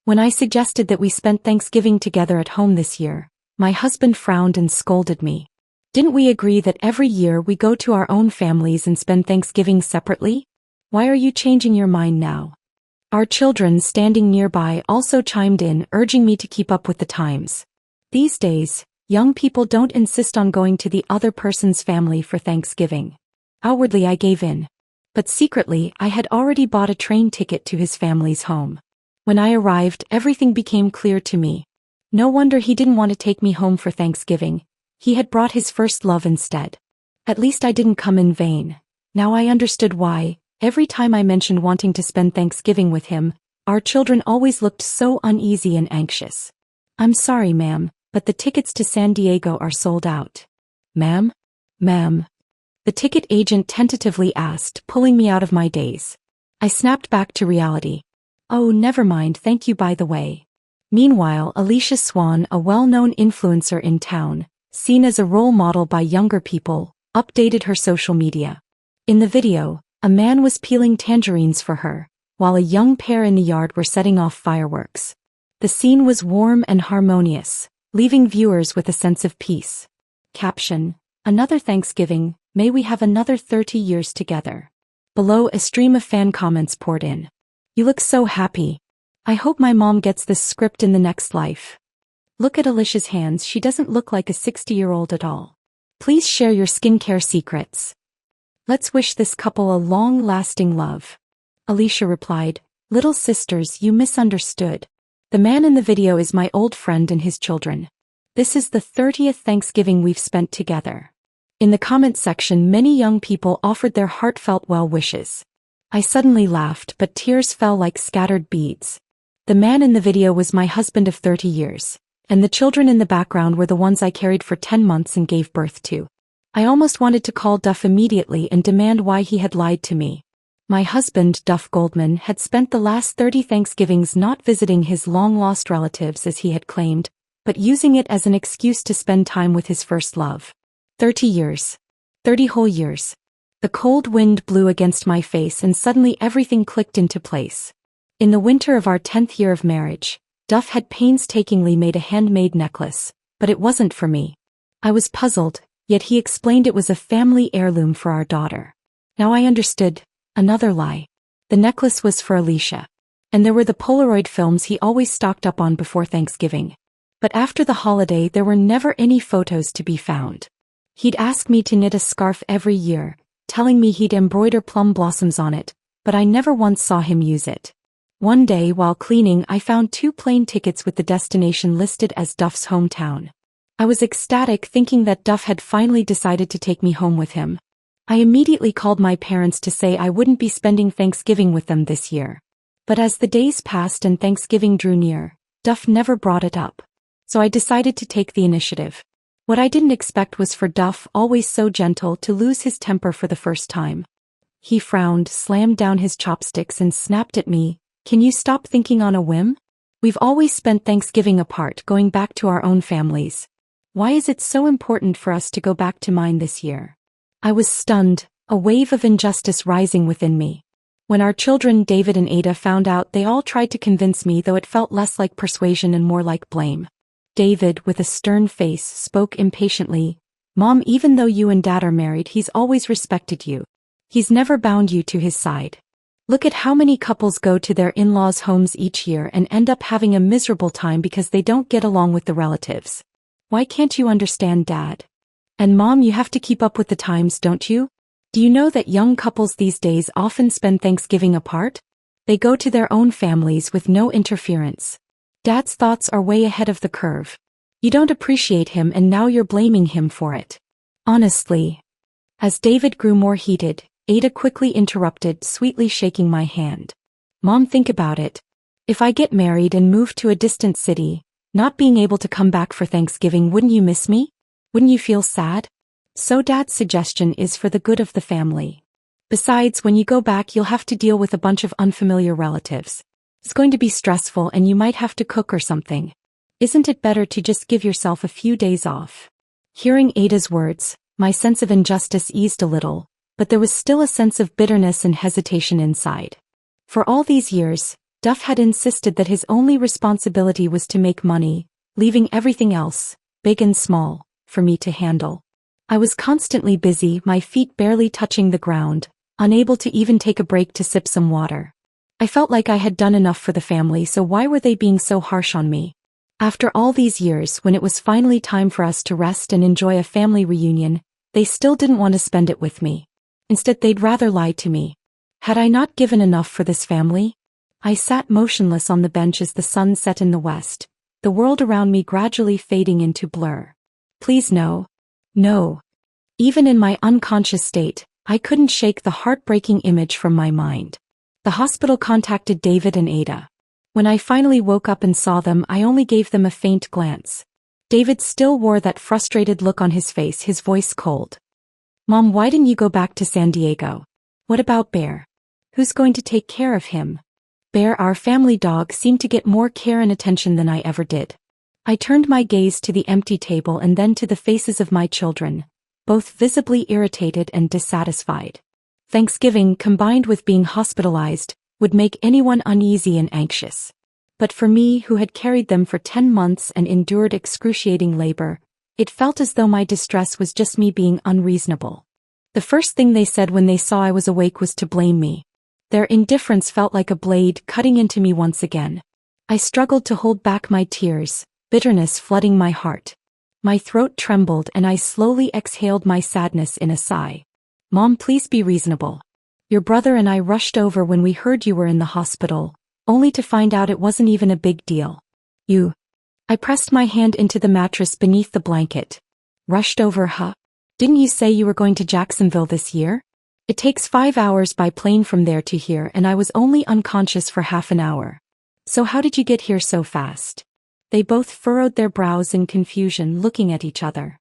When I suggested that we spent Thanksgiving together at home this year, my husband frowned and scolded me. Didn't we agree that every year we go to our own families and spend Thanksgiving separately? Why are you changing your mind now? Our children standing nearby also chimed in, urging me to keep up with the times. These days, young people don't insist on going to the other person's family for Thanksgiving. Outwardly I gave in. But secretly I had already bought a train ticket to his family's home. When I arrived, everything became clear to me. No wonder he didn't want to take me home for Thanksgiving. He had brought his first love instead. At least I didn't come in vain. Now I understood why. Every time I mentioned wanting to spend Thanksgiving with him, our children always looked so uneasy and anxious. I'm sorry, ma'am, but the tickets to San Diego are sold out. Ma'am? Ma'am? The ticket agent tentatively asked, pulling me out of my daze. I snapped back to reality. Oh, never mind, thank you by the way. Meanwhile, Alicia Swan, a well-known influencer in town, seen as a role model by younger people, updated her social media. In the video, a man was peeling tangerines for her, while a young pair in the yard were setting off fireworks. The scene was warm and harmonious, leaving viewers with a sense of peace. Caption: Another Thanksgiving, may we have another 30 years together. Below, a stream of fan comments poured in. You look so happy. I hope my mom gets this script in the next life. Look at Alicia's hands, she doesn't look like a 60-year-old at all. Please share your skincare secrets. Let's wish this couple a long-lasting love. Alicia replied, Little sisters, you misunderstood. The man in the video is my old friend and his children. This is the 30th Thanksgiving we've spent together. In the comment section, many young people offered their heartfelt well wishes. I suddenly laughed, but tears fell like scattered beads. The man in the video was my husband of 30 years, and the children in the background were the ones I carried for 10 months and gave birth to. I almost wanted to call Duff immediately and demand why he had lied to me. My husband, Duff Goldman, had spent the last 30 Thanksgivings not visiting his long-lost relatives as he had claimed, but using it as an excuse to spend time with his first love. 30 years. 30 whole years. The cold wind blew against my face and suddenly everything clicked into place. In the winter of our 10th year of marriage, Duff had painstakingly made a handmade necklace, but it wasn't for me. I was puzzled, yet he explained it was a family heirloom for our daughter. Now I understood. Another lie. The necklace was for Alicia. And there were the Polaroid films he always stocked up on before Thanksgiving. But after the holiday there were never any photos to be found. He'd ask me to knit a scarf every year, telling me he'd embroider plum blossoms on it, but I never once saw him use it. One day while cleaning I found 2 plane tickets with the destination listed as Duff's hometown. I was ecstatic, thinking that Duff had finally decided to take me home with him. I immediately called my parents to say I wouldn't be spending Thanksgiving with them this year. But as the days passed and Thanksgiving drew near, Duff never brought it up. So I decided to take the initiative. What I didn't expect was for Duff, always so gentle, to lose his temper for the first time. He frowned, slammed down his chopsticks and snapped at me, Can you stop thinking on a whim? We've always spent Thanksgiving apart, going back to our own families. Why is it so important for us to go back to mine this year? I was stunned, a wave of injustice rising within me. When our children David and Ada found out, they all tried to convince me, though it felt less like persuasion and more like blame. David, with a stern face, spoke impatiently, Mom, even though you and Dad are married, he's always respected you. He's never bound you to his side. Look at how many couples go to their in-laws' homes each year and end up having a miserable time because they don't get along with the relatives. Why can't you understand, Dad? And Mom, you have to keep up with the times, don't you? Do you know that young couples these days often spend Thanksgiving apart? They go to their own families with no interference. Dad's thoughts are way ahead of the curve. You don't appreciate him and now you're blaming him for it. Honestly. As David grew more heated, Ada quickly interrupted, sweetly shaking my hand. Mom, think about it. If I get married and move to a distant city, not being able to come back for Thanksgiving, wouldn't you miss me? Wouldn't you feel sad? So Dad's suggestion is for the good of the family. Besides, when you go back, you'll have to deal with a bunch of unfamiliar relatives. It's going to be stressful and you might have to cook or something. Isn't it better to just give yourself a few days off? Hearing Ada's words, my sense of injustice eased a little, but there was still a sense of bitterness and hesitation inside. For all these years, Duff had insisted that his only responsibility was to make money, leaving everything else, big and small, for me to handle. I was constantly busy, my feet barely touching the ground, unable to even take a break to sip some water. I felt like I had done enough for the family, so why were they being so harsh on me? After all these years, when it was finally time for us to rest and enjoy a family reunion, they still didn't want to spend it with me. Instead, they'd rather lie to me. Had I not given enough for this family? I sat motionless on the bench as the sun set in the west, the world around me gradually fading into blur. Please no. No. Even in my unconscious state, I couldn't shake the heartbreaking image from my mind. The hospital contacted David and Ada. When I finally woke up and saw them, I only gave them a faint glance. David still wore that frustrated look on his face, his voice cold. Mom, why didn't you go back to San Diego? What about Bear? Who's going to take care of him? Bear, our family dog, seemed to get more care and attention than I ever did. I turned my gaze to the empty table and then to the faces of my children, both visibly irritated and dissatisfied. Thanksgiving, combined with being hospitalized, would make anyone uneasy and anxious. But for me, who had carried them for 10 months and endured excruciating labor, it felt as though my distress was just me being unreasonable. The first thing they said when they saw I was awake was to blame me. Their indifference felt like a blade cutting into me once again. I struggled to hold back my tears, bitterness flooding my heart. My throat trembled and I slowly exhaled my sadness in a sigh. Mom, please be reasonable. Your brother and I rushed over when we heard you were in the hospital, only to find out it wasn't even a big deal. I pressed my hand into the mattress beneath the blanket. Rushed over, huh? Didn't you say you were going to Jacksonville this year? It takes 5 hours by plane from there to here, and I was only unconscious for half an hour. So how did you get here so fast? They both furrowed their brows in confusion, looking at each other.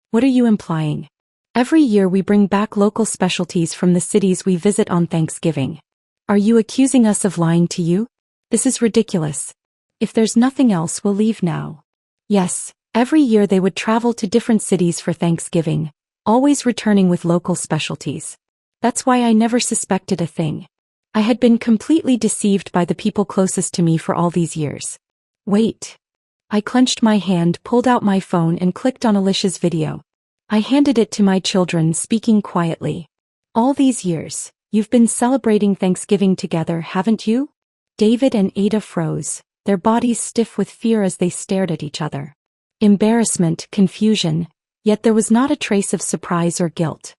What are you implying? Every year we bring back local specialties from the cities we visit on Thanksgiving. Are you accusing us of lying to you? This is ridiculous. If there's nothing else, we'll leave now. Yes, every year they would travel to different cities for Thanksgiving, always returning with local specialties. That's why I never suspected a thing. I had been completely deceived by the people closest to me for all these years. Wait. I clenched my hand, pulled out my phone and clicked on Alicia's video. I handed it to my children, speaking quietly. All these years, you've been celebrating Thanksgiving together, haven't you? David and Ada froze, their bodies stiff with fear as they stared at each other. Embarrassment, confusion, yet there was not a trace of surprise or guilt.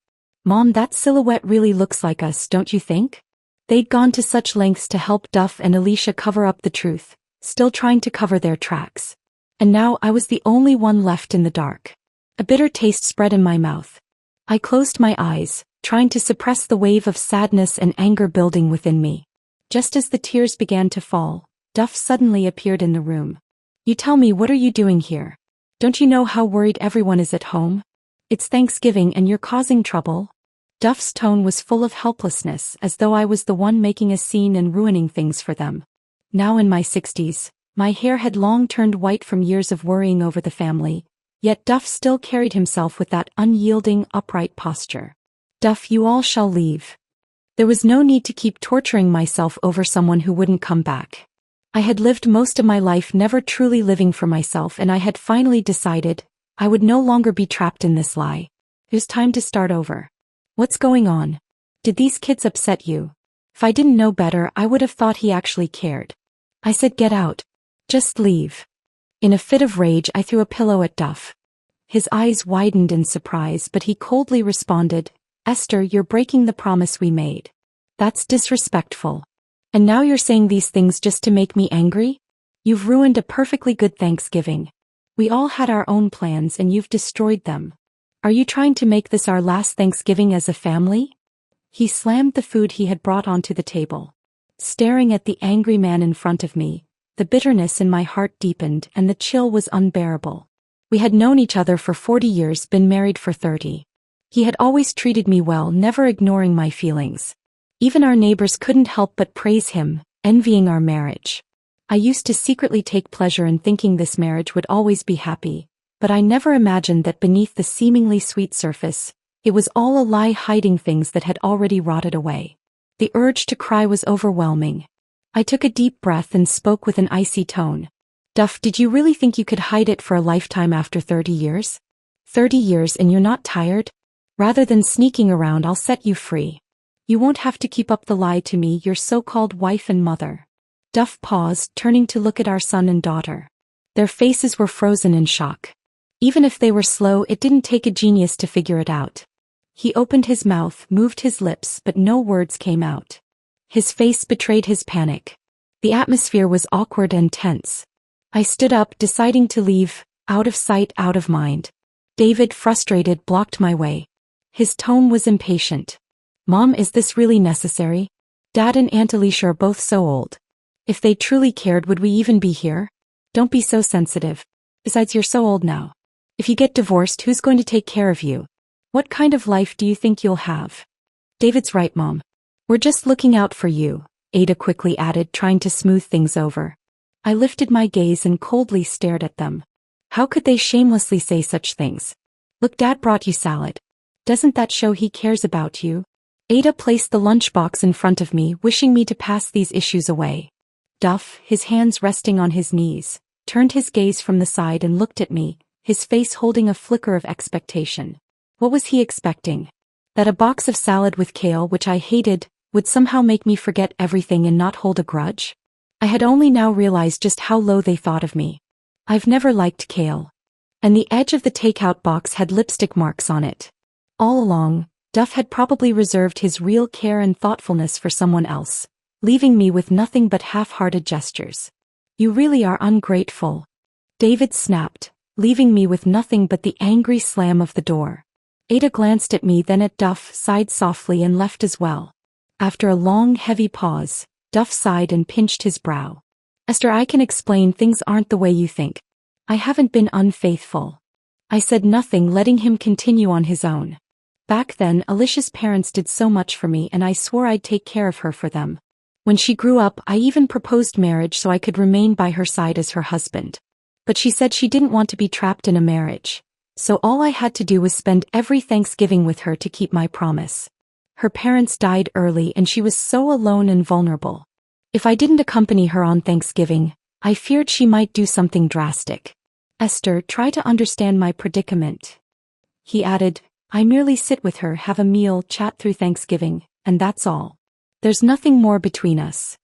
Mom, that silhouette really looks like us, don't you think? They'd gone to such lengths to help Duff and Alicia cover up the truth, still trying to cover their tracks. And now I was the only one left in the dark. A bitter taste spread in my mouth. I closed my eyes, trying to suppress the wave of sadness and anger building within me. Just as the tears began to fall, Duff suddenly appeared in the room. You tell me, what are you doing here? Don't you know how worried everyone is at home? It's Thanksgiving and you're causing trouble? Duff's tone was full of helplessness, as though I was the one making a scene and ruining things for them. Now in my 60s, my hair had long turned white from years of worrying over the family, yet Duff still carried himself with that unyielding, upright posture. Duff, you all shall leave. There was no need to keep torturing myself over someone who wouldn't come back. I had lived most of my life never truly living for myself, and I had finally decided I would no longer be trapped in this lie. It was time to start over. What's going on? Did these kids upset you? If I didn't know better, I would have thought he actually cared. I said, get out. Just leave. In a fit of rage, I threw a pillow at Duff. His eyes widened in surprise, but he coldly responded, Esther, you're breaking the promise we made. That's disrespectful. And now you're saying these things just to make me angry? You've ruined a perfectly good Thanksgiving. We all had our own plans and you've destroyed them. Are you trying to make this our last Thanksgiving as a family? He slammed the food he had brought onto the table. Staring at the angry man in front of me, the bitterness in my heart deepened and the chill was unbearable. We had known each other for 40 years, been married for 30. He had always treated me well, never ignoring my feelings. Even our neighbors couldn't help but praise him, envying our marriage. I used to secretly take pleasure in thinking this marriage would always be happy, but I never imagined that beneath the seemingly sweet surface, it was all a lie hiding things that had already rotted away. The urge to cry was overwhelming. I took a deep breath and spoke with an icy tone. Duff, did you really think you could hide it for a lifetime after 30 years? 30 years and you're not tired? Rather than sneaking around, I'll set you free. You won't have to keep up the lie to me, your so-called wife and mother. Duff paused, turning to look at our son and daughter. Their faces were frozen in shock. Even if they were slow, it didn't take a genius to figure it out. He opened his mouth, moved his lips, but no words came out. His face betrayed his panic. The atmosphere was awkward and tense. I stood up, deciding to leave, out of sight, out of mind. David, frustrated, blocked my way. His tone was impatient. Mom, is this really necessary? Dad and Aunt Alicia are both so old. If they truly cared, would we even be here? Don't be so sensitive. Besides, you're so old now. If you get divorced, who's going to take care of you? What kind of life do you think you'll have? David's right, Mom. We're just looking out for you, Ada quickly added, trying to smooth things over. I lifted my gaze and coldly stared at them. How could they shamelessly say such things? Look, Dad brought you salad. Doesn't that show he cares about you? Ada placed the lunchbox in front of me, wishing me to pass these issues away. Duff, his hands resting on his knees, turned his gaze from the side and looked at me, his face holding a flicker of expectation. What was he expecting? That a box of salad with kale, which I hated, would somehow make me forget everything and not hold a grudge? I had only now realized just how low they thought of me. I've never liked kale. And the edge of the takeout box had lipstick marks on it. All along, Duff had probably reserved his real care and thoughtfulness for someone else, leaving me with nothing but half-hearted gestures. You really are ungrateful. David snapped, leaving me with nothing but the angry slam of the door. Ada glanced at me, then at Duff, sighed softly and left as well. After a long, heavy pause, Duff sighed and pinched his brow. Esther, I can explain, things aren't the way you think. I haven't been unfaithful. I said nothing, letting him continue on his own. Back then, Alicia's parents did so much for me and I swore I'd take care of her for them. When she grew up, I even proposed marriage so I could remain by her side as her husband. But she said she didn't want to be trapped in a marriage. So all I had to do was spend every Thanksgiving with her to keep my promise. Her parents died early and she was so alone and vulnerable. If I didn't accompany her on Thanksgiving, I feared she might do something drastic. Esther, try to understand my predicament. He added, I merely sit with her, have a meal, chat through Thanksgiving, and that's all. There's nothing more between us.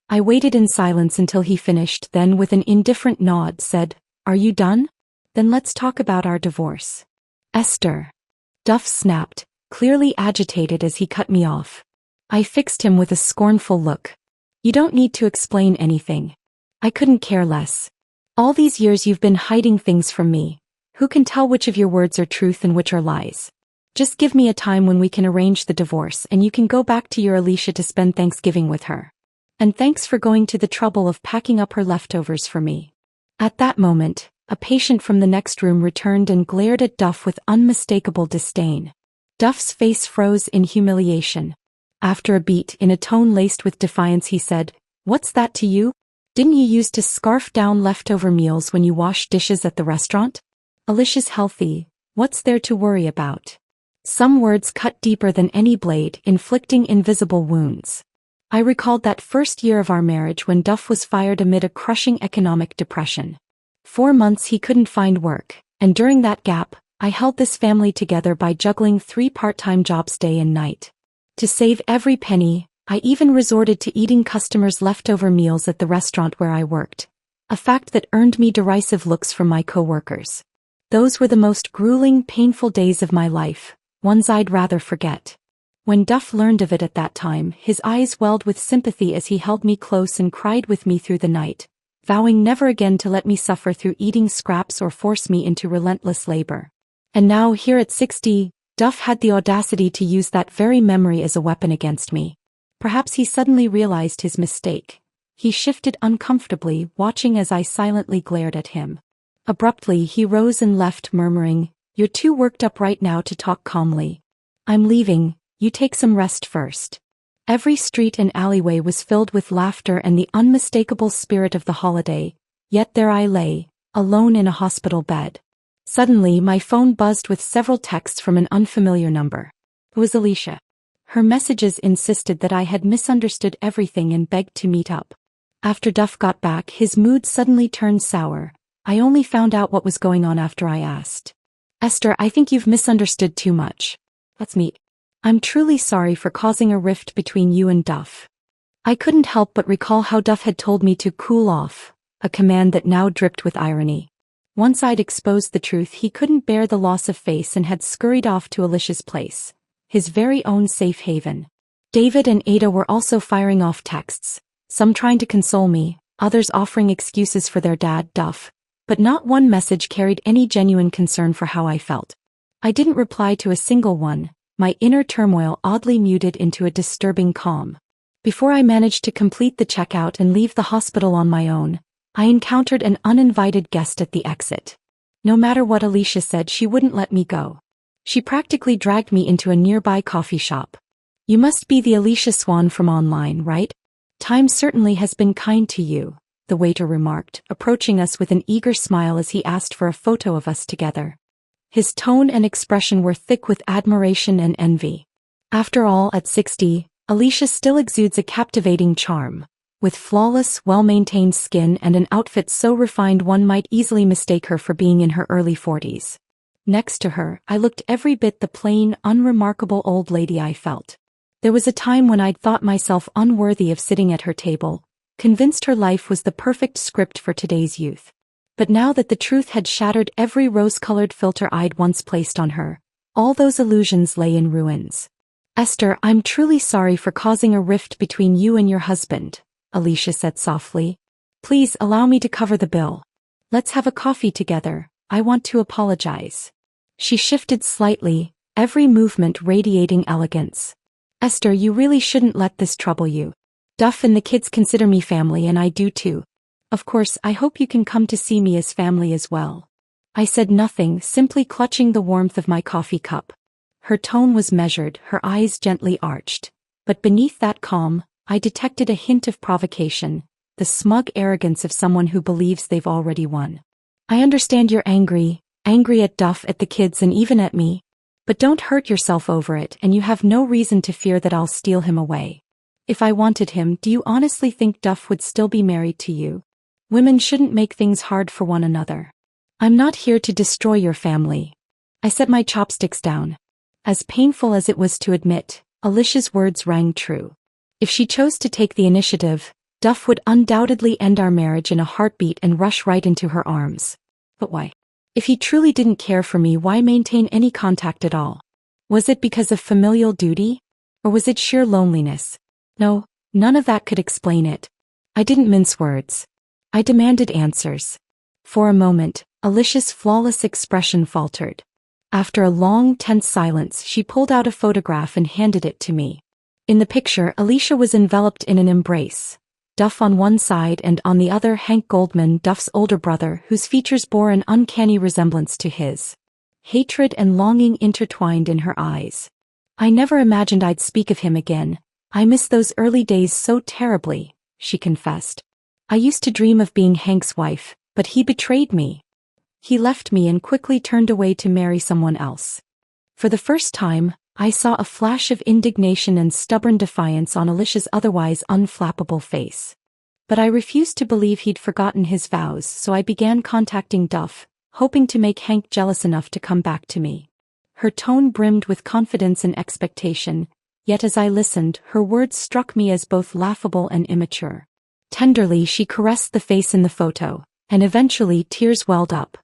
I waited in silence until he finished, then with an indifferent nod said, Are you done? Then let's talk about our divorce. Esther. Duff snapped, clearly agitated as he cut me off. I fixed him with a scornful look. You don't need to explain anything. I couldn't care less. All these years you've been hiding things from me. Who can tell which of your words are truth and which are lies? Just give me a time when we can arrange the divorce and you can go back to your Alicia to spend Thanksgiving with her. And thanks for going to the trouble of packing up her leftovers for me. At that moment, a patient from the next room returned and glared at Duff with unmistakable disdain. Duff's face froze in humiliation. After a beat, in a tone laced with defiance, he said, What's that to you? Didn't you used to scarf down leftover meals when you washed dishes at the restaurant? Alicia's healthy. What's there to worry about? Some words cut deeper than any blade, inflicting invisible wounds. I recalled that first year of our marriage when Duff was fired amid a crushing economic depression. 4 months he couldn't find work, and during that gap, I held this family together by juggling 3 part-time jobs day and night. To save every penny, I even resorted to eating customers' leftover meals at the restaurant where I worked, a fact that earned me derisive looks from my co-workers. Those were the most grueling, painful days of my life, ones I'd rather forget. When Duff learned of it at that time, his eyes welled with sympathy as he held me close and cried with me through the night, vowing never again to let me suffer through eating scraps or force me into relentless labor. And now, here at 60, Duff had the audacity to use that very memory as a weapon against me. Perhaps he suddenly realized his mistake. He shifted uncomfortably, watching as I silently glared at him. Abruptly, he rose and left, murmuring, You're too worked up right now to talk calmly. I'm leaving, you take some rest first. Every street and alleyway was filled with laughter and the unmistakable spirit of the holiday, yet there I lay, alone in a hospital bed. Suddenly, my phone buzzed with several texts from an unfamiliar number. It was Alicia. Her messages insisted that I had misunderstood everything and begged to meet up. After Duff got back, his mood suddenly turned sour. I only found out what was going on after I asked. Esther, I think you've misunderstood too much. Let's meet. I'm truly sorry for causing a rift between you and Duff. I couldn't help but recall how Duff had told me to cool off, a command that now dripped with irony. Once I'd exposed the truth, he couldn't bear the loss of face and had scurried off to Alicia's place, his very own safe haven. David and Ada were also firing off texts, some trying to console me, others offering excuses for their dad, Duff, but not one message carried any genuine concern for how I felt. I didn't reply to a single one, my inner turmoil oddly muted into a disturbing calm. Before I managed to complete the checkout and leave the hospital on my own, I encountered an uninvited guest at the exit. No matter what Alicia said, she wouldn't let me go. She practically dragged me into a nearby coffee shop. You must be the Alicia Swan from online, right? Time certainly has been kind to you, the waiter remarked, approaching us with an eager smile as he asked for a photo of us together. His tone and expression were thick with admiration and envy. After all, at 60, Alicia still exudes a captivating charm, with flawless, well-maintained skin and an outfit so refined one might easily mistake her for being in her early 40s. Next to her, I looked every bit the plain, unremarkable old lady I felt. There was a time when I'd thought myself unworthy of sitting at her table, convinced her life was the perfect script for today's youth. But now that the truth had shattered every rose-colored filter I'd once placed on her, all those illusions lay in ruins. Esther, I'm truly sorry for causing a rift between you and your husband, Alicia said softly. Please allow me to cover the bill. Let's have a coffee together, I want to apologize. She shifted slightly, every movement radiating elegance. Esther, you really shouldn't let this trouble you. Duff and the kids consider me family and I do too. Of course, I hope you can come to see me as family as well. I said nothing, simply clutching the warmth of my coffee cup. Her tone was measured, her eyes gently arched. But beneath that calm, I detected a hint of provocation, the smug arrogance of someone who believes they've already won. I understand you're angry at Duff, at the kids and even at me. But don't hurt yourself over it, and you have no reason to fear that I'll steal him away. If I wanted him, do you honestly think Duff would still be married to you? Women shouldn't make things hard for one another. I'm not here to destroy your family. I set my chopsticks down. As painful as it was to admit, Alicia's words rang true. If she chose to take the initiative, Duff would undoubtedly end our marriage in a heartbeat and rush right into her arms. But why? If he truly didn't care for me, why maintain any contact at all? Was it because of familial duty? Or was it sheer loneliness? No, none of that could explain it. I didn't mince words. I demanded answers. For a moment, Alicia's flawless expression faltered. After a long, tense silence, she pulled out a photograph and handed it to me. In the picture, Alicia was enveloped in an embrace. Duff on one side and on the other Hank Goldman, Duff's older brother, whose features bore an uncanny resemblance to his. Hatred and longing intertwined in her eyes. I never imagined I'd speak of him again. I miss those early days so terribly, she confessed. I used to dream of being Hank's wife, but he betrayed me. He left me and quickly turned away to marry someone else. For the first time, I saw a flash of indignation and stubborn defiance on Alicia's otherwise unflappable face. But I refused to believe he'd forgotten his vows, so I began contacting Duff, hoping to make Hank jealous enough to come back to me. Her tone brimmed with confidence and expectation, yet as I listened, her words struck me as both laughable and immature. Tenderly, she caressed the face in the photo, and eventually tears welled up.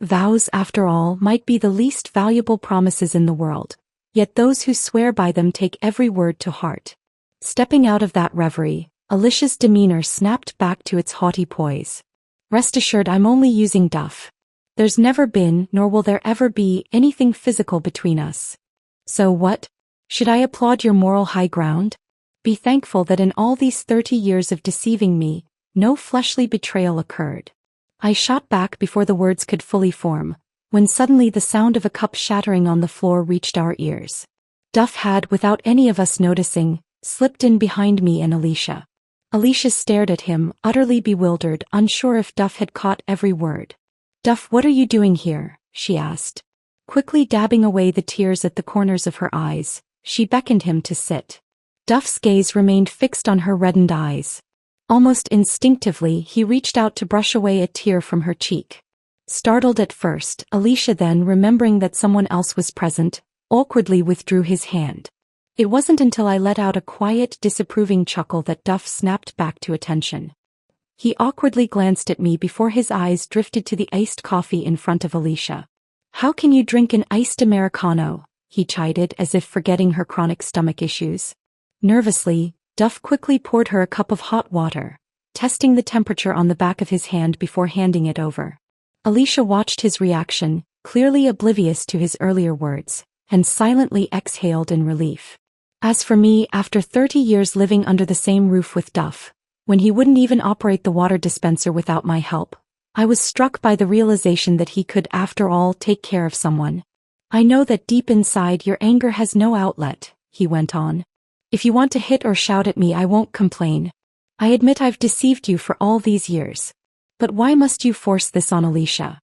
Vows, after all, might be the least valuable promises in the world, yet those who swear by them take every word to heart. Stepping out of that reverie, Alicia's demeanor snapped back to its haughty poise. Rest assured, I'm only using Duff. There's never been, nor will there ever be, anything physical between us. So what? Should I applaud your moral high ground? Be thankful that in all these 30 years of deceiving me, no fleshly betrayal occurred. I shot back before the words could fully form, when suddenly the sound of a cup shattering on the floor reached our ears. Duff had, without any of us noticing, slipped in behind me and Alicia. Alicia stared at him, utterly bewildered, unsure if Duff had caught every word. "Duff, what are you doing here?" she asked. Quickly dabbing away the tears at the corners of her eyes, she beckoned him to sit. Duff's gaze remained fixed on her reddened eyes. Almost instinctively, he reached out to brush away a tear from her cheek. Startled at first, Alicia then, remembering that someone else was present, awkwardly withdrew his hand. It wasn't until I let out a quiet, disapproving chuckle that Duff snapped back to attention. He awkwardly glanced at me before his eyes drifted to the iced coffee in front of Alicia. "How can you drink an iced Americano?" he chided, as if forgetting her chronic stomach issues. Nervously, Duff quickly poured her a cup of hot water, testing the temperature on the back of his hand before handing it over. Alicia watched his reaction, clearly oblivious to his earlier words, and silently exhaled in relief. As for me, after 30 years living under the same roof with Duff, when he wouldn't even operate the water dispenser without my help, I was struck by the realization that he could, after all, take care of someone. "I know that deep inside your anger has no outlet," he went on. "If you want to hit or shout at me, I won't complain. I admit I've deceived you for all these years. But why must you force this on Alicia?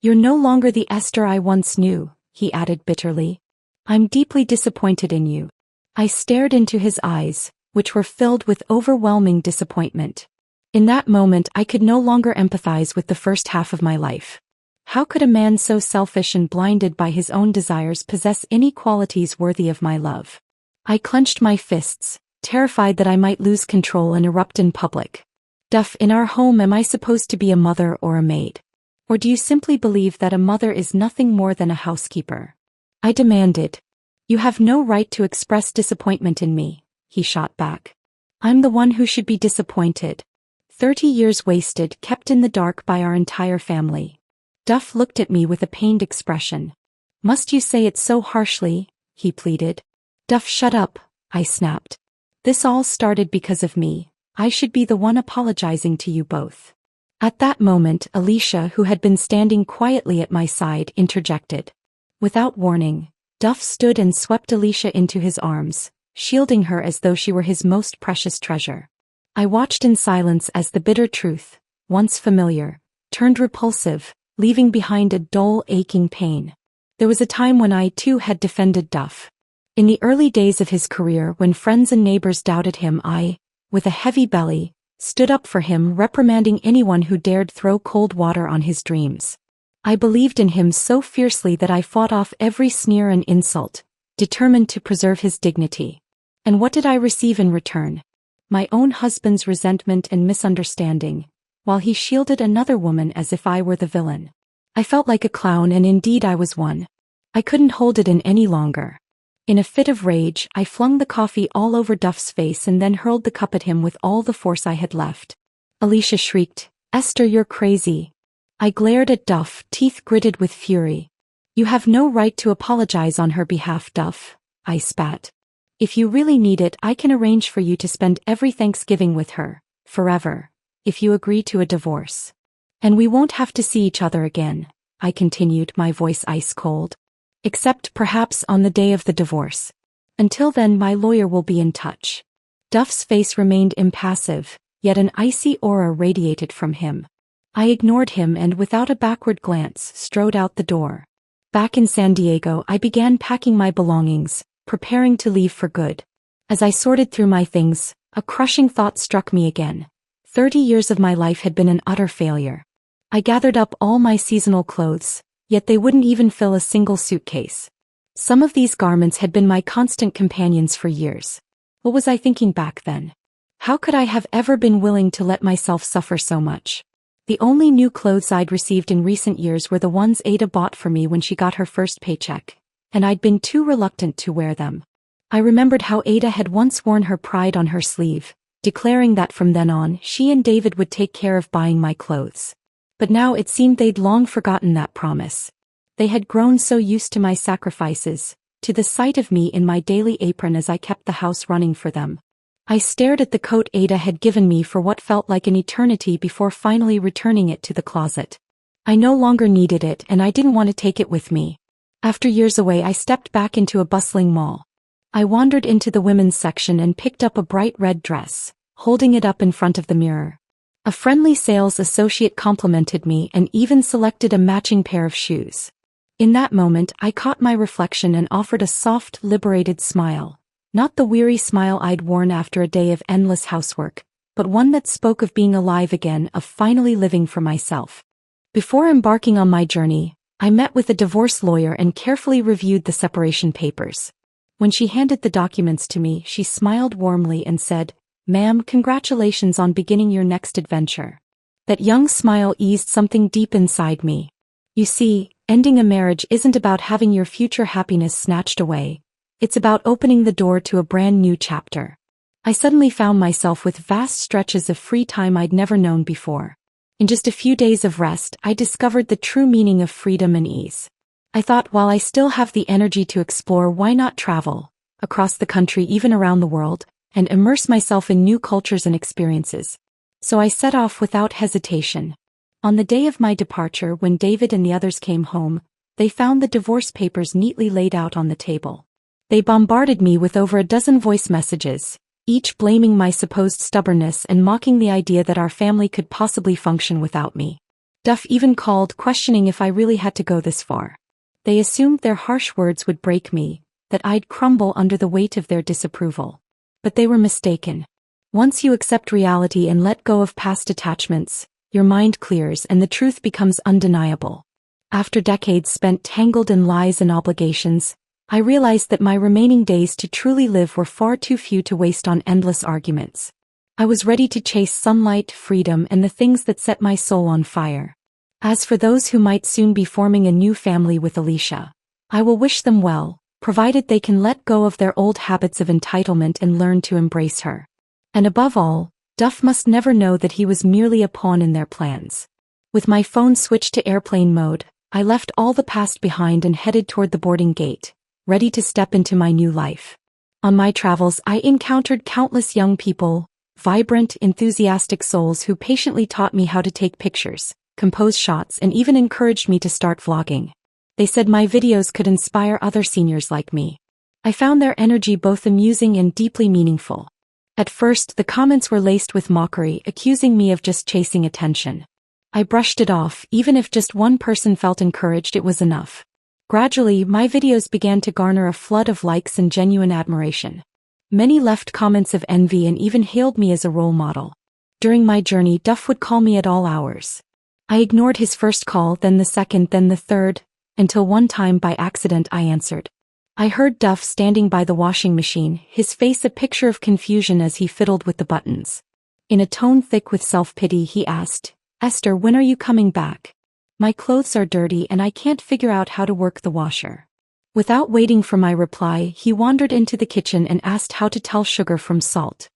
You're no longer the Esther I once knew," he added bitterly. "I'm deeply disappointed in you." I stared into his eyes, which were filled with overwhelming disappointment. In that moment, I could no longer empathize with the first half of my life. How could a man so selfish and blinded by his own desires possess any qualities worthy of my love? I clenched my fists, terrified that I might lose control and erupt in public. "Duff, in our home, am I supposed to be a mother or a maid? Or do you simply believe that a mother is nothing more than a housekeeper?" I demanded. "You have no right to express disappointment in me," he shot back. "I'm the one who should be disappointed. 30 years wasted, kept in the dark by our entire family." Duff looked at me with a pained expression. "Must you say it so harshly?" he pleaded. "Duff, shut up," I snapped. "This all started because of me. I should be the one apologizing to you both." At that moment, Alicia, who had been standing quietly at my side, interjected. Without warning, Duff stood and swept Alicia into his arms, shielding her as though she were his most precious treasure. I watched in silence as the bitter truth, once familiar, turned repulsive, leaving behind a dull, aching pain. There was a time when I, too, had defended Duff. In the early days of his career, when friends and neighbors doubted him, I, with a heavy belly, stood up for him, reprimanding anyone who dared throw cold water on his dreams. I believed in him so fiercely that I fought off every sneer and insult, determined to preserve his dignity. And what did I receive in return? My own husband's resentment and misunderstanding, while he shielded another woman as if I were the villain. I felt like a clown, and indeed I was one. I couldn't hold it in any longer. In a fit of rage, I flung the coffee all over Duff's face and then hurled the cup at him with all the force I had left. Alicia shrieked, "Esther, you're crazy." I glared at Duff, teeth gritted with fury. "You have no right to apologize on her behalf, Duff," I spat. "If you really need it, I can arrange for you to spend every Thanksgiving with her, forever, if you agree to a divorce. And we won't have to see each other again," I continued, my voice ice cold. "Except perhaps on the day of the divorce. Until then, my lawyer will be in touch." Duff's face remained impassive, yet an icy aura radiated from him. I ignored him and, without a backward glance, strode out the door. Back in San Diego, I began packing my belongings, preparing to leave for good. As I sorted through my things, a crushing thought struck me again. 30 years of my life had been an utter failure. I gathered up all my seasonal clothes, yet they wouldn't even fill a single suitcase. Some of these garments had been my constant companions for years. What was I thinking back then? How could I have ever been willing to let myself suffer so much? The only new clothes I'd received in recent years were the ones Ada bought for me when she got her first paycheck, and I'd been too reluctant to wear them. I remembered how Ada had once worn her pride on her sleeve, declaring that from then on, she and David would take care of buying my clothes. But now it seemed they'd long forgotten that promise. They had grown so used to my sacrifices, to the sight of me in my daily apron as I kept the house running for them. I stared at the coat Ada had given me for what felt like an eternity before finally returning it to the closet. I no longer needed it, and I didn't want to take it with me. After years away, I stepped back into a bustling mall. I wandered into the women's section and picked up a bright red dress, holding it up in front of the mirror. A friendly sales associate complimented me and even selected a matching pair of shoes. In that moment, I caught my reflection and offered a soft, liberated smile. Not the weary smile I'd worn after a day of endless housework, but one that spoke of being alive again, of finally living for myself. Before embarking on my journey, I met with a divorce lawyer and carefully reviewed the separation papers. When she handed the documents to me, she smiled warmly and said, "Ma'am, congratulations on beginning your next adventure." That young smile eased something deep inside me. You see, ending a marriage isn't about having your future happiness snatched away. It's about opening the door to a brand new chapter. I suddenly found myself with vast stretches of free time I'd never known before. In just a few days of rest, I discovered the true meaning of freedom and ease. I thought, while I still have the energy to explore, why not travel across the country, even around the world, and immerse myself in new cultures and experiences? So I set off without hesitation. On the day of my departure, when David and the others came home, they found the divorce papers neatly laid out on the table. They bombarded me with over a dozen voice messages, each blaming my supposed stubbornness and mocking the idea that our family could possibly function without me. Duff even called, questioning if I really had to go this far. They assumed their harsh words would break me, that I'd crumble under the weight of their disapproval. But they were mistaken. Once you accept reality and let go of past attachments, your mind clears and the truth becomes undeniable. After decades spent tangled in lies and obligations, I realized that my remaining days to truly live were far too few to waste on endless arguments. I was ready to chase sunlight, freedom, and the things that set my soul on fire. As for those who might soon be forming a new family with Alicia, I will wish them well, provided they can let go of their old habits of entitlement and learn to embrace her. And above all, Duff must never know that he was merely a pawn in their plans. With my phone switched to airplane mode, I left all the past behind and headed toward the boarding gate, ready to step into my new life. On my travels, I encountered countless young people, vibrant, enthusiastic souls who patiently taught me how to take pictures, compose shots, and even encouraged me to start vlogging. They said my videos could inspire other seniors like me. I found their energy both amusing and deeply meaningful. At first, the comments were laced with mockery, accusing me of just chasing attention. I brushed it off. Even if just one person felt encouraged, it was enough. Gradually, my videos began to garner a flood of likes and genuine admiration. Many left comments of envy and even hailed me as a role model. During my journey, Duff would call me at all hours. I ignored his first call, then the second, then the third, until one time by accident I answered. I heard Duff standing by the washing machine, his face a picture of confusion as he fiddled with the buttons. In a tone thick with self-pity, he asked, "Esther, when are you coming back? My clothes are dirty and I can't figure out how to work the washer." Without waiting for my reply, he wandered into the kitchen and asked how to tell sugar from salt.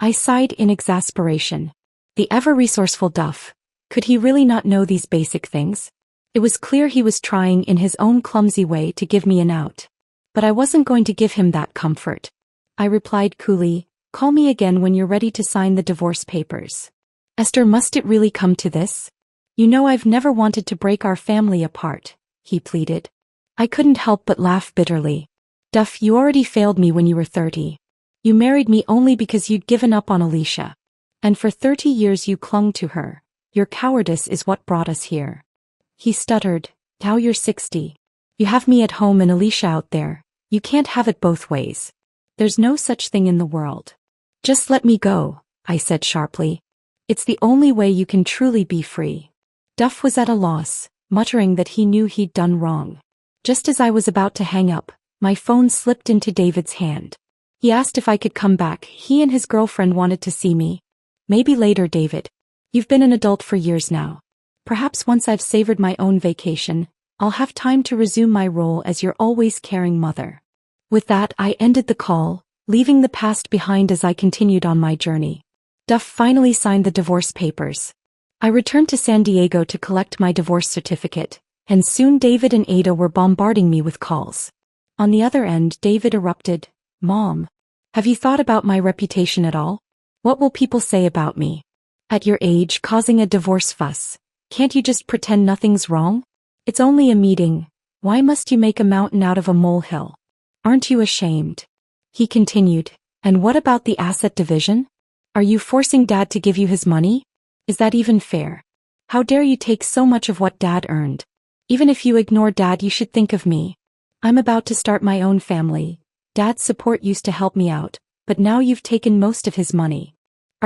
I sighed in exasperation. The ever-resourceful Duff. Could he really not know these basic things? It was clear he was trying in his own clumsy way to give me an out. But I wasn't going to give him that comfort. I replied coolly, "Call me again when you're ready to sign the divorce papers." "Esther, must it really come to this? You know I've never wanted to break our family apart," he pleaded. I couldn't help but laugh bitterly. "Duff, you already failed me when you were 30. You married me only because you'd given up on Alicia. And for 30 years you clung to her. Your cowardice is what brought us here." He stuttered, "Now you're 60. You have me at home and Alicia out there. You can't have it both ways. There's no such thing in the world." "Just let me go," I said sharply. "It's the only way you can truly be free." Duff was at a loss, muttering that he knew he'd done wrong. Just as I was about to hang up, my phone slipped into David's hand. He asked if I could come back. He and his girlfriend wanted to see me. "Maybe later, David. You've been an adult for years now. Perhaps once I've savored my own vacation, I'll have time to resume my role as your always caring mother." With that, I ended the call, leaving the past behind as I continued on my journey. Duff finally signed the divorce papers. I returned to San Diego to collect my divorce certificate, and soon David and Ada were bombarding me with calls. On the other end, David erupted, "Mom, have you thought about my reputation at all? What will people say about me? At your age, causing a divorce fuss. Can't you just pretend nothing's wrong? It's only a meeting. Why must you make a mountain out of a molehill? Aren't you ashamed?" He continued, "And what about the asset division? Are you forcing Dad to give you his money? Is that even fair? How dare you take so much of what Dad earned? Even if you ignore Dad, you should think of me. I'm about to start my own family. Dad's support used to help me out, but now you've taken most of his money.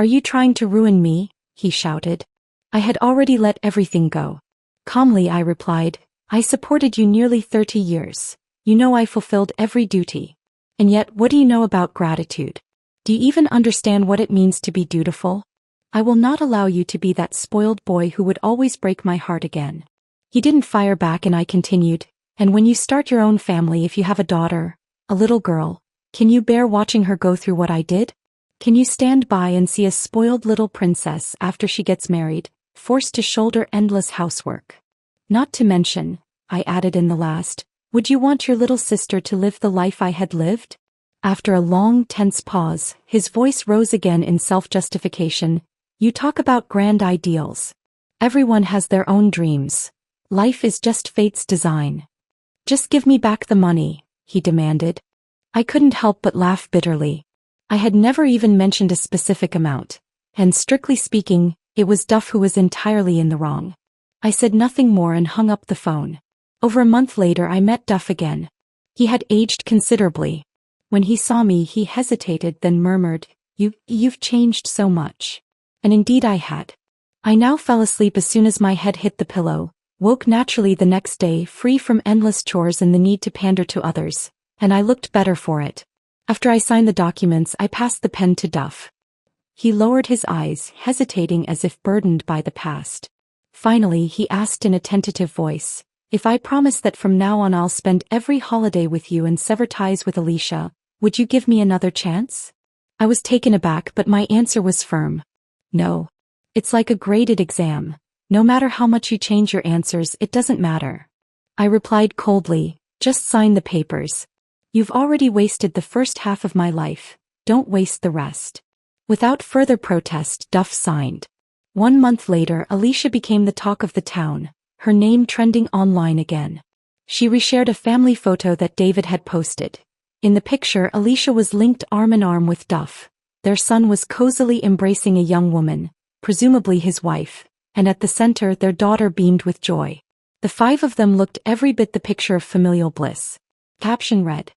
Are you trying to ruin me? He shouted. I had already let everything go. Calmly I replied, I supported you nearly 30 years. You know I fulfilled every duty. And yet, what do you know about gratitude? Do you even understand what it means to be dutiful? I will not allow you to be that spoiled boy who would always break my heart again. He didn't fire back and I continued, and when you start your own family, if you have a daughter, a little girl, can you bear watching her go through what I did? Can you stand by and see a spoiled little princess after she gets married, forced to shoulder endless housework? Not to mention, I added in the last, would you want your little sister to live the life I had lived? After a long, tense pause, his voice rose again in self-justification. You talk about grand ideals. Everyone has their own dreams. Life is just fate's design. Just give me back the money, he demanded. I couldn't help but laugh bitterly. I had never even mentioned a specific amount, and strictly speaking, it was Duff who was entirely in the wrong. I said nothing more and hung up the phone. Over a month later I met Duff again. He had aged considerably. When he saw me he hesitated, then murmured, You've changed so much. And indeed I had. I now fell asleep as soon as my head hit the pillow, woke naturally the next day free from endless chores and the need to pander to others, and I looked better for it. After I signed the documents I passed the pen to Duff. He lowered his eyes, hesitating as if burdened by the past. Finally he asked in a tentative voice, if I promise that from now on I'll spend every holiday with you and sever ties with Alicia, would you give me another chance? I was taken aback, but my answer was firm. No. It's like a graded exam. No matter how much you change your answers, it doesn't matter. I replied coldly, just sign the papers. You've already wasted the first half of my life, don't waste the rest. Without further protest, Duff signed. 1 month later, Alicia became the talk of the town, her name trending online again. She reshared a family photo that David had posted. In the picture, Alicia was linked arm in arm with Duff. Their son was cozily embracing a young woman, presumably his wife, and at the center their daughter beamed with joy. The 5 of them looked every bit the picture of familial bliss. Caption read,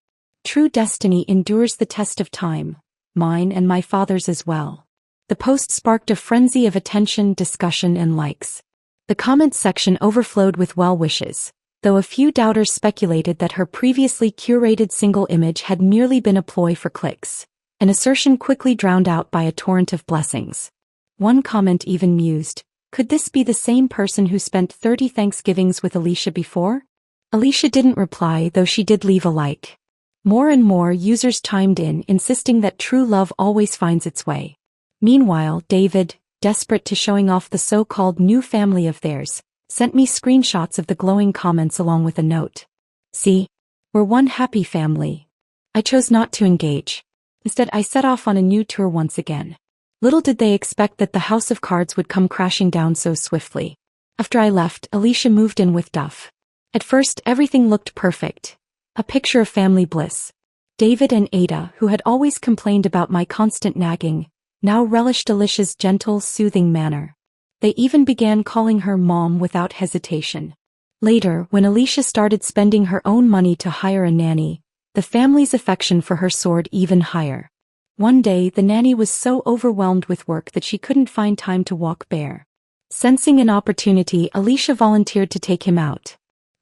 True destiny endures the test of time, mine and my father's as well. The post sparked a frenzy of attention, discussion and likes. The comments section overflowed with well wishes, though a few doubters speculated that her previously curated single image had merely been a ploy for clicks, an assertion quickly drowned out by a torrent of blessings. One comment even mused, could this be the same person who spent 30 Thanksgivings with Alicia before? Alicia didn't reply, though she did leave a like. More and more users chimed in, insisting that true love always finds its way. Meanwhile, David, desperate to showing off the so-called new family of theirs, sent me screenshots of the glowing comments along with a note. See? We're one happy family. I chose not to engage. Instead, I set off on a new tour once again. Little did they expect that the house of cards would come crashing down so swiftly. After I left, Alicia moved in with Duff. At first, everything looked perfect. A picture of family bliss. David and Ada, who had always complained about my constant nagging, now relished Alicia's gentle, soothing manner. They even began calling her Mom without hesitation. Later, when Alicia started spending her own money to hire a nanny, the family's affection for her soared even higher. One day, the nanny was so overwhelmed with work that she couldn't find time to walk Bear. Sensing an opportunity, Alicia volunteered to take him out.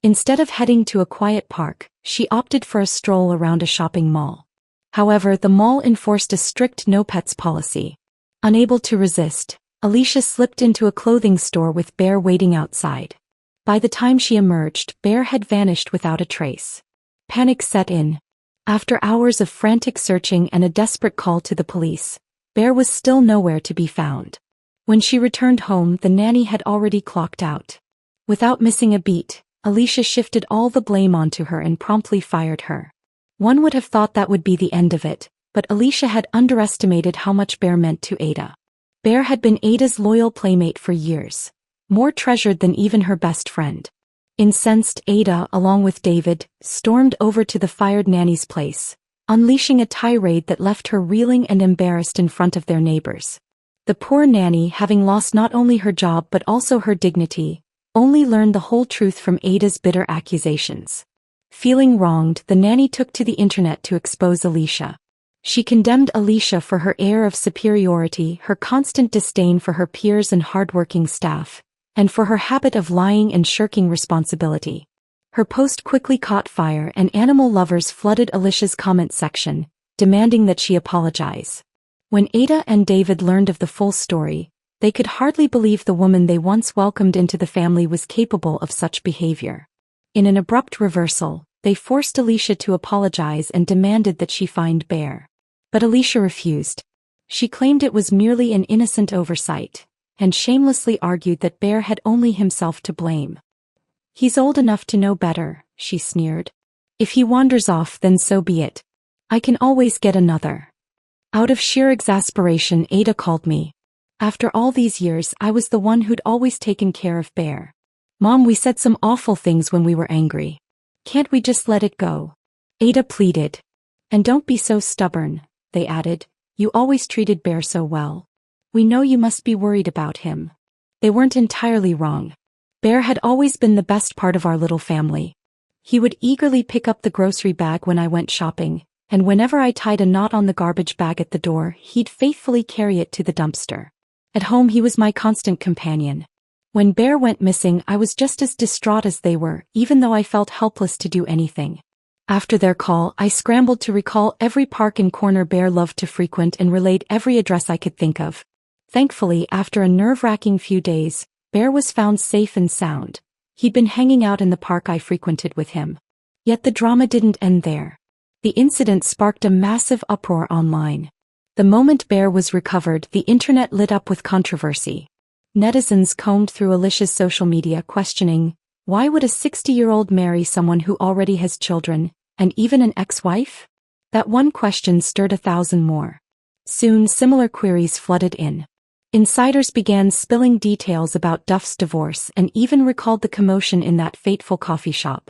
Instead of heading to a quiet park, she opted for a stroll around a shopping mall. However, the mall enforced a strict no pets policy. Unable to resist, Alicia slipped into a clothing store with Bear waiting outside. By the time she emerged, Bear had vanished without a trace. Panic set in. After hours of frantic searching and a desperate call to the police, Bear was still nowhere to be found. When she returned home, the nanny had already clocked out. Without missing a beat, Alicia shifted all the blame onto her and promptly fired her. One would have thought that would be the end of it, but Alicia had underestimated how much Bear meant to Ada. Bear had been Ada's loyal playmate for years, more treasured than even her best friend. Incensed, Ada, along with David, stormed over to the fired nanny's place, unleashing a tirade that left her reeling and embarrassed in front of their neighbors. The poor nanny, having lost not only her job but also her dignity, only learned the whole truth from Ada's bitter accusations. Feeling wronged, the nanny took to the internet to expose Alicia. She condemned Alicia for her air of superiority, her constant disdain for her peers and hardworking staff, and for her habit of lying and shirking responsibility. Her post quickly caught fire and animal lovers flooded Alicia's comment section, demanding that she apologize. When Ada and David learned of the full story, they could hardly believe the woman they once welcomed into the family was capable of such behavior. In an abrupt reversal, they forced Alicia to apologize and demanded that she find Bear. But Alicia refused. She claimed it was merely an innocent oversight, and shamelessly argued that Bear had only himself to blame. "He's old enough to know better," she sneered. "If he wanders off, then so be it. I can always get another." Out of sheer exasperation, Ada called me. "After all these years, I was the one who'd always taken care of Bear. Mom, we said some awful things when we were angry. Can't we just let it go?" Ada pleaded. "And don't be so stubborn," they added. "You always treated Bear so well. We know you must be worried about him." They weren't entirely wrong. Bear had always been the best part of our little family. He would eagerly pick up the grocery bag when I went shopping, and whenever I tied a knot on the garbage bag at the door, he'd faithfully carry it to the dumpster. At home, he was my constant companion. When Bear went missing, I was just as distraught as they were, even though I felt helpless to do anything. After their call, I scrambled to recall every park and corner Bear loved to frequent and relayed every address I could think of. Thankfully, after a nerve-wracking few days, Bear was found safe and sound. He'd been hanging out in the park I frequented with him. Yet the drama didn't end there. The incident sparked a massive uproar online. The moment Bear was recovered, the internet lit up with controversy. Netizens combed through Alicia's social media questioning, why would a 60-year-old marry someone who already has children, and even an ex-wife? That one question stirred 1,000 more. Soon similar queries flooded in. Insiders began spilling details about Duff's divorce and even recalled the commotion in that fateful coffee shop.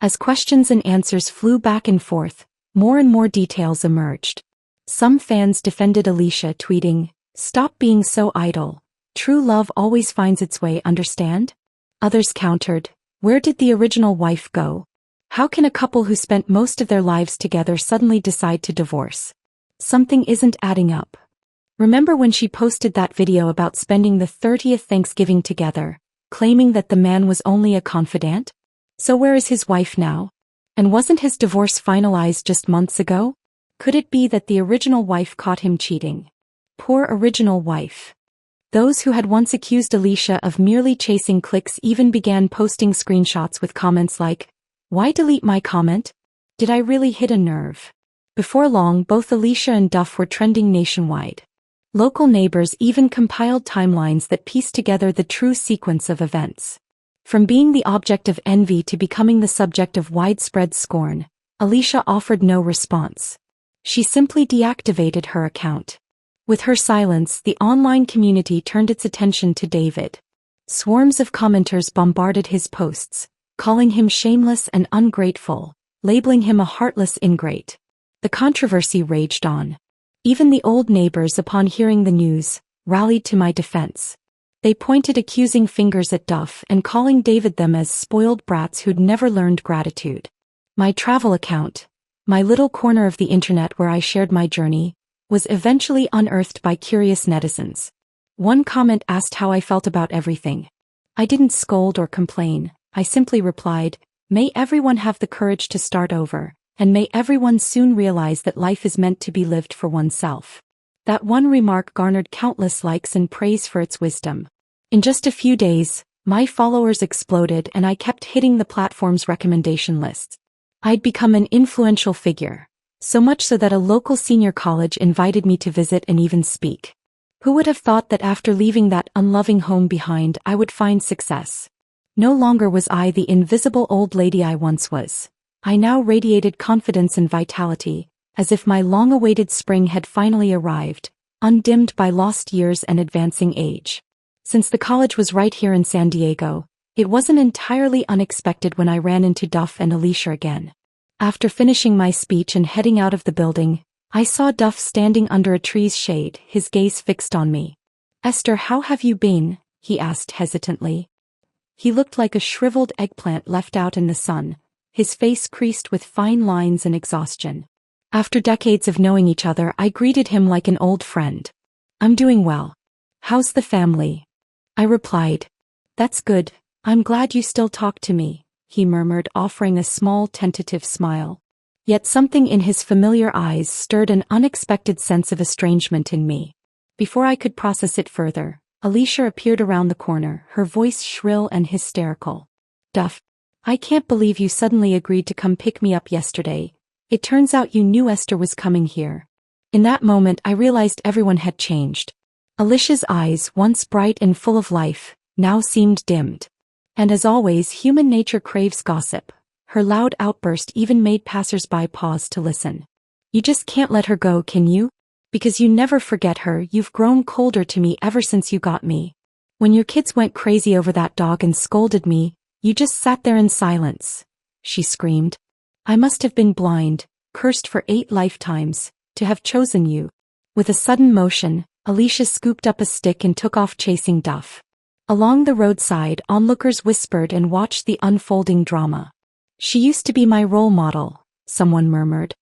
As questions and answers flew back and forth, more and more details emerged. Some fans defended Alicia, tweeting, "Stop being so idle. True love always finds its way, understand?" Others countered, "Where did the original wife go? How can a couple who spent most of their lives together suddenly decide to divorce? Something isn't adding up. Remember when she posted that video about spending the 30th Thanksgiving together, claiming that the man was only a confidant? So where is his wife now? And wasn't his divorce finalized just months ago? Could it be that the original wife caught him cheating? Poor original wife." Those who had once accused Alicia of merely chasing clicks even began posting screenshots with comments like, "Why delete my comment? Did I really hit a nerve?" Before long, both Alicia and Duff were trending nationwide. Local neighbors even compiled timelines that pieced together the true sequence of events. From being the object of envy to becoming the subject of widespread scorn, Alicia offered no response. She simply deactivated her account. With her silence, the online community turned its attention to David. Swarms of commenters bombarded his posts, calling him shameless and ungrateful, labeling him a heartless ingrate. The controversy raged on. Even the old neighbors, upon hearing the news, rallied to my defense. They pointed accusing fingers at Duff and calling David them as spoiled brats who'd never learned gratitude. My travel account, my little corner of the internet where I shared my journey, was eventually unearthed by curious netizens. One comment asked how I felt about everything. I didn't scold or complain, I simply replied, "May everyone have the courage to start over, and may everyone soon realize that life is meant to be lived for oneself." That one remark garnered countless likes and praise for its wisdom. In just a few days, my followers exploded and I kept hitting the platform's recommendation lists. I'd become an influential figure, so much so that a local senior college invited me to visit and even speak. Who would have thought that after leaving that unloving home behind, I would find success? No longer was I the invisible old lady I once was. I now radiated confidence and vitality, as if my long-awaited spring had finally arrived, undimmed by lost years and advancing age. Since the college was right here in San Diego, it wasn't entirely unexpected when I ran into Duff and Alicia again. After finishing my speech and heading out of the building, I saw Duff standing under a tree's shade, his gaze fixed on me. "Esther, how have you been?" he asked hesitantly. He looked like a shriveled eggplant left out in the sun, his face creased with fine lines and exhaustion. After decades of knowing each other, I greeted him like an old friend. I'm doing well. How's the family? I replied. That's good. I'm glad you still talk to me, he murmured, offering a small tentative smile. Yet something in his familiar eyes stirred an unexpected sense of estrangement in me. Before I could process it further, Alicia appeared around the corner, her voice shrill and hysterical. Duff, I can't believe you suddenly agreed to come pick me up yesterday. It turns out you knew Esther was coming here. In that moment I realized everyone had changed. Alicia's eyes, once bright and full of life, now seemed dimmed. And as always, human nature craves gossip. Her loud outburst even made passers-by pause to listen. You just can't let her go, can you? Because you never forget her. You've grown colder to me ever since you got me. When your kids went crazy over that dog and scolded me, you just sat there in silence, she screamed. I must have been blind, cursed for 8 lifetimes, to have chosen you. With a sudden motion, Alicia scooped up a stick and took off chasing Duff. Along the roadside, onlookers whispered and watched the unfolding drama. She used to be my role model, someone murmured.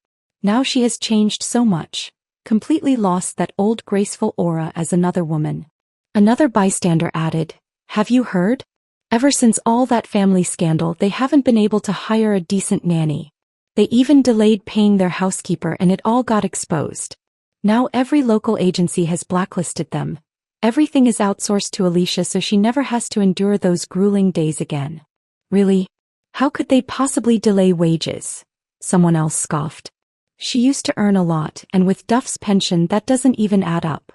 Now she has changed so much, completely lost that old graceful aura as another woman. Another bystander added, have you heard? Ever since all that family scandal, they haven't been able to hire a decent nanny. They even delayed paying their housekeeper and it all got exposed. Now every local agency has blacklisted them. Everything is outsourced to Alicia so she never has to endure those grueling days again. Really? How could they possibly delay wages? Someone else scoffed. She used to earn a lot, and with Duff's pension that doesn't even add up.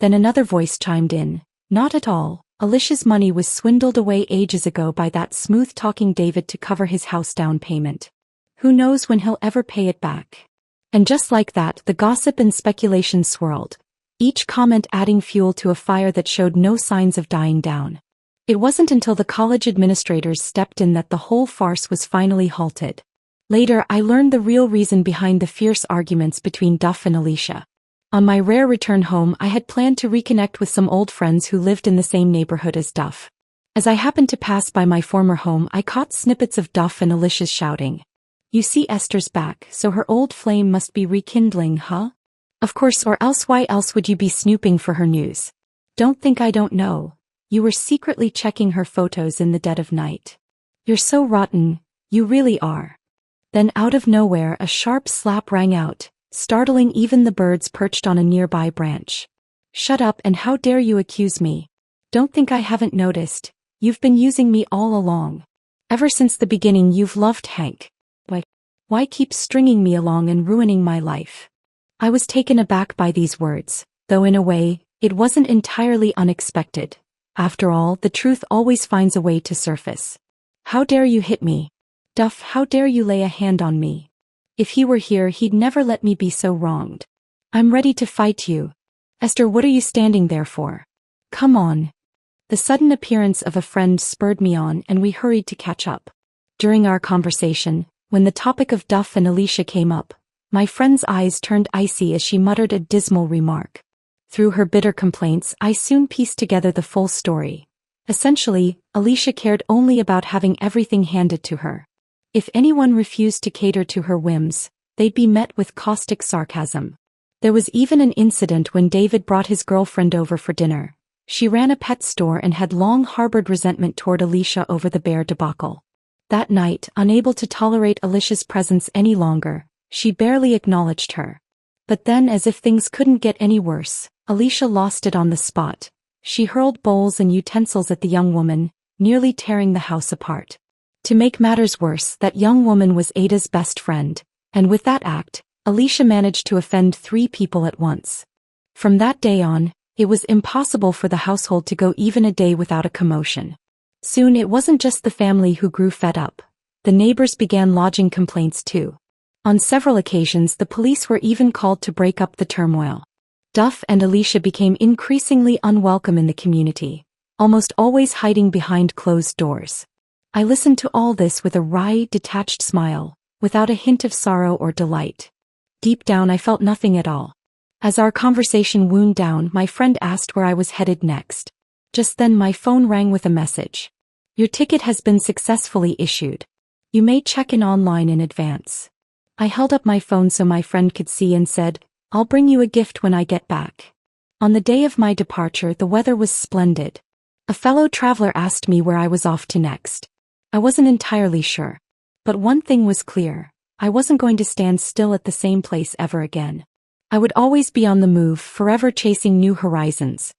Then another voice chimed in. Not at all. Alicia's money was swindled away ages ago by that smooth-talking David to cover his house down payment. Who knows when he'll ever pay it back? And just like that, the gossip and speculation swirled, each comment adding fuel to a fire that showed no signs of dying down. It wasn't until the college administrators stepped in that the whole farce was finally halted. Later, I learned the real reason behind the fierce arguments between Duff and Alicia. On my rare return home, I had planned to reconnect with some old friends who lived in the same neighborhood as Duff. As I happened to pass by my former home, I caught snippets of Duff and Alicia's shouting. You see, Esther's back, so her old flame must be rekindling, huh? Of course, or else why else would you be snooping for her news? Don't think I don't know. You were secretly checking her photos in the dead of night. You're so rotten, you really are. Then out of nowhere a sharp slap rang out, startling even the birds perched on a nearby branch. Shut up, and how dare you accuse me? Don't think I haven't noticed. You've been using me all along. Ever since the beginning you've loved Hank. Why keep stringing me along and ruining my life? I was taken aback by these words, though in a way, it wasn't entirely unexpected. After all, the truth always finds a way to surface. How dare you hit me? Duff, how dare you lay a hand on me? If he were here, he'd never let me be so wronged. I'm ready to fight you. Esther, what are you standing there for? Come on. The sudden appearance of a friend spurred me on, and we hurried to catch up. During our conversation, when the topic of Duff and Alicia came up, my friend's eyes turned icy as she muttered a dismal remark. Through her bitter complaints, I soon pieced together the full story. Essentially, Alicia cared only about having everything handed to her. If anyone refused to cater to her whims, they'd be met with caustic sarcasm. There was even an incident when David brought his girlfriend over for dinner. She ran a pet store and had long harbored resentment toward Alicia over the bear debacle. That night, unable to tolerate Alicia's presence any longer, she barely acknowledged her. But then, as if things couldn't get any worse, Alicia lost it on the spot. She hurled bowls and utensils at the young woman, nearly tearing the house apart. To make matters worse, that young woman was Ada's best friend, and with that act, Alicia managed to offend 3 people at once. From that day on, it was impossible for the household to go even a day without a commotion. Soon it wasn't just the family who grew fed up. The neighbors began lodging complaints too. On several occasions the police were even called to break up the turmoil. Duff and Alicia became increasingly unwelcome in the community, almost always hiding behind closed doors. I listened to all this with a wry, detached smile, without a hint of sorrow or delight. Deep down I felt nothing at all. As our conversation wound down, my friend asked where I was headed next. Just then my phone rang with a message. Your ticket has been successfully issued. You may check in online in advance. I held up my phone so my friend could see and said, "I'll bring you a gift when I get back." On the day of my departure, the weather was splendid. A fellow traveler asked me where I was off to next. I wasn't entirely sure. But one thing was clear: I wasn't going to stand still at the same place ever again. I would always be on the move, forever chasing new horizons.